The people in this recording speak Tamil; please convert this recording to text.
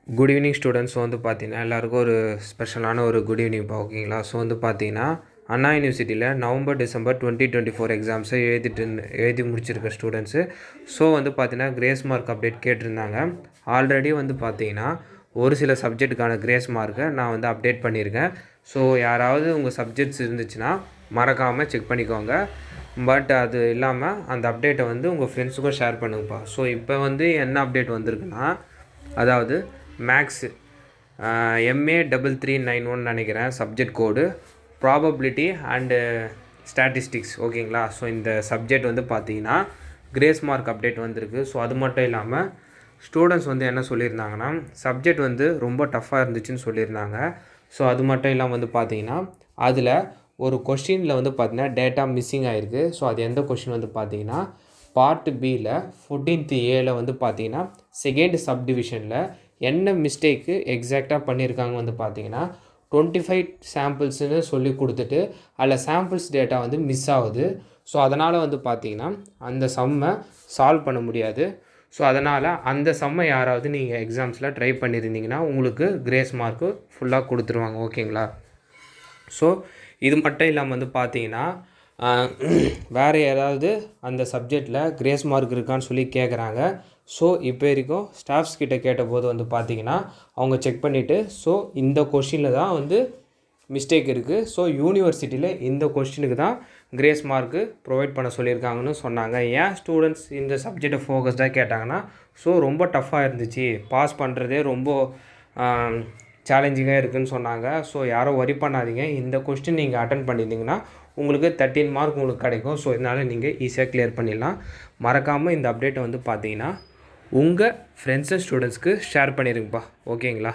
Good evening students. வந்து பார்த்தீங்கன்னா எல்லாருக்கும் ஒரு ஸ்பெஷலான ஒரு குட் ஈவினிங்ப்பா. ஓகேங்களா? ஸோ வந்து பார்த்தீங்கன்னா அண்ணா யூனிவர்சிட்டியில் நவம்பர் டிசம்பர் 2024 எக்ஸாம்ஸை எழுதி முடிச்சிருக்க ஸ்டூடெண்ட்ஸு. ஸோ வந்து பார்த்தீங்கன்னா கிரேஸ் மார்க் அப்டேட் கேட்டிருந்தாங்க. ஆல்ரெடி வந்து பார்த்தீங்கன்னா ஒரு சில சப்ஜெக்ட்டுக்கான கிரேஸ் மார்க்கை நான் வந்து அப்டேட் பண்ணியிருக்கேன். ஸோ யாராவது உங்கள் சப்ஜெக்ட்ஸ் இருந்துச்சுன்னா மறக்காமல் செக் பண்ணிக்கோங்க. பட் அது இல்லாமல் அந்த அப்டேட்டை வந்து உங்கள் ஃப்ரெண்ட்ஸுக்கும் ஷேர் பண்ணுங்கப்பா. ஸோ இப்போ வந்து என்ன அப்டேட் வந்திருக்குன்னா, அதாவது மேக்ஸு MA 3391 நினைக்கிறேன் subject code, probability and statistics. ஓகேங்களா? ஸோ இந்த சப்ஜெக்ட் வந்து பார்த்தீங்கன்னா கிரேஸ் மார்க் அப்டேட் வந்திருக்கு. ஸோ அது மட்டும் இல்லாமல் ஸ்டூடெண்ட்ஸ் வந்து என்ன சொல்லியிருந்தாங்கன்னா, சப்ஜெக்ட் வந்து ரொம்ப டஃப்பாக இருந்துச்சுன்னு சொல்லியிருந்தாங்க. ஸோ அது மட்டும் இல்லாமல் வந்து பார்த்தீங்கன்னா அதில் ஒரு கொஷினில் வந்து பார்த்தீங்கன்னா டேட்டா மிஸ்ஸிங் ஆகிருக்கு. ஸோ அது எந்த கொஷின் வந்து பார்த்தீங்கன்னா பார்ட் பியில் 14th Aல வந்து பார்த்தீங்கன்னா செகண்ட் சப்டிவிஷனில் என்ன மிஸ்டேக்கு எக்ஸாக்டாக பண்ணியிருக்காங்க வந்து பார்த்தீங்கன்னா 25 சாம்பிள்ஸ்னு சொல்லி கொடுத்துட்டு அதில் சாம்பிள்ஸ் டேட்டா வந்து மிஸ் ஆகுது. ஸோ அதனால் வந்து பார்த்தீங்கன்னா அந்த சம்மை சால்வ் பண்ண முடியாது. ஸோ அதனால் அந்த சம்மை யாராவது நீங்கள் எக்ஸாம்ஸில் ட்ரை பண்ணியிருந்தீங்கன்னா உங்களுக்கு கிரேஸ் மார்க்கு ஃபுல்லாக கொடுத்துருவாங்க. ஓகேங்களா? ஸோ இது மட்டும் இல்லாமல் வந்து பார்த்தீங்கன்னா வேறு ஏதாவது அந்த சப்ஜெக்டில் கிரேஸ் மார்க் இருக்கான்னு சொல்லி கேட்குறாங்க. ஸோ இப்போ வரைக்கும் ஸ்டாஃப்ஸ் கிட்ட கேட்டபோது வந்து பார்த்தீங்கன்னா அவங்க செக் பண்ணிவிட்டு ஸோ இந்த கொஷினில் தான் வந்து மிஸ்டேக் இருக்குது. ஸோ யூனிவர்சிட்டியில் இந்த கொஸ்டினுக்கு தான் கிரேஸ் மார்க்கு ப்ரொவைட் பண்ண சொல்லியிருக்காங்கன்னு சொன்னாங்க. ஏன் ஸ்டூடெண்ட்ஸ் இந்த சப்ஜெக்டை ஃபோக்கஸ்டாக கேட்டாங்கன்னா, ஸோ ரொம்ப டஃப்பாக இருந்துச்சு, பாஸ் பண்ணுறதே ரொம்ப சேலஞ்சிங்காக இருக்குதுன்னு சொன்னாங்க. ஸோ யாரும் வரி பண்ணாதீங்க, இந்த கொஸ்டின் நீங்கள் அட்டன் பண்ணியிருந்தீங்கன்னா உங்களுக்கு 13 மார்க் உங்களுக்கு கிடைக்கும். ஸோ இதனால் நீங்கள் ஈஸியாக கிளியர் பண்ணிடலாம். மறக்காமல் இந்த அப்டேட்டை வந்து பார்த்தீங்கன்னா உங்கள் ஃப்ரெண்ட்ஸ் அண்ட் ஸ்டூடெண்ட்ஸ்க்கு ஷேர் பண்ணிடுங்கப்பா. ஓகேங்களா?